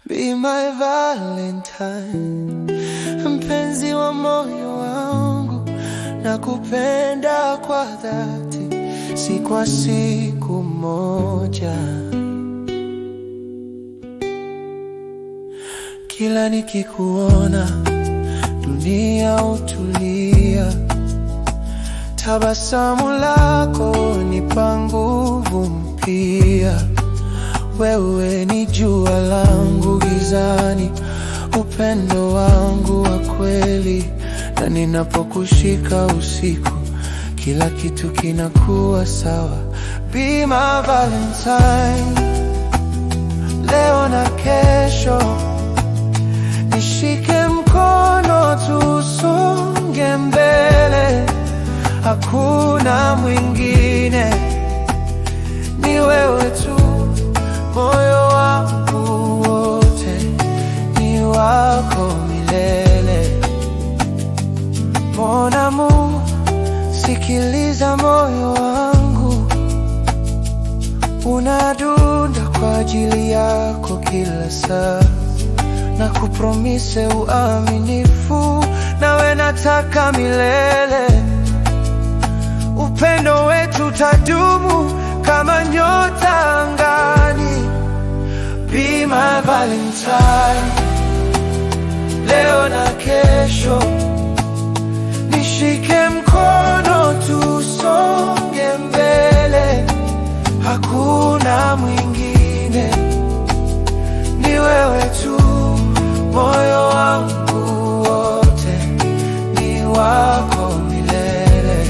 Be my Valentine, mpenzi wa moyo wangu, nakupenda kwa dhati, si kwa siku moja. Kila nikikuona dunia hutulia, tabasamu lako nipa nguvu mpya. Wewe ni jua langu gizani, upendo wangu wa kweli, na ninapokushika usiku kila kitu kinakuwa sawa. Be my Valentine, leo na kesho, nishike mkono tusonge mbele. Hakuna mwingine, ni wewe tu. Moyo wangu wote ni wako milele. Mon amour, sikiliza moyo wangu unadunda kwa ajili yako kila saa, na kupromise uaminifu, nawe nataka milele. Upendo wetu tadumu kama nyota angani. Be my Valentine, leo na kesho, nishike mkono tusonge mbele. Hakuna mwingine, ni wewe tu. Moyo wangu wote ni wako milele.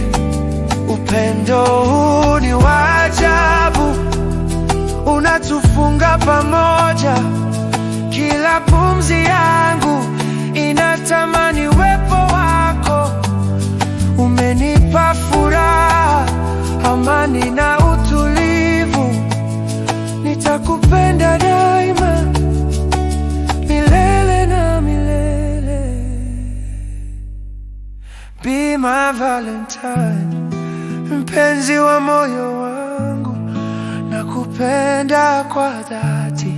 Upendo huu ni wa ajabu, unatufunga pamoja. Kila pumzi yangu inatamani uwepo wako. Umenipa furaha, amani na utulivu. Nitakupenda daima, milele na milele. Be my Valentine, mpenzi wa moyo wangu, nakupenda kwa dhati,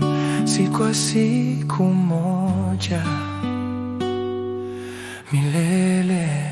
si kwa siku moja, milele.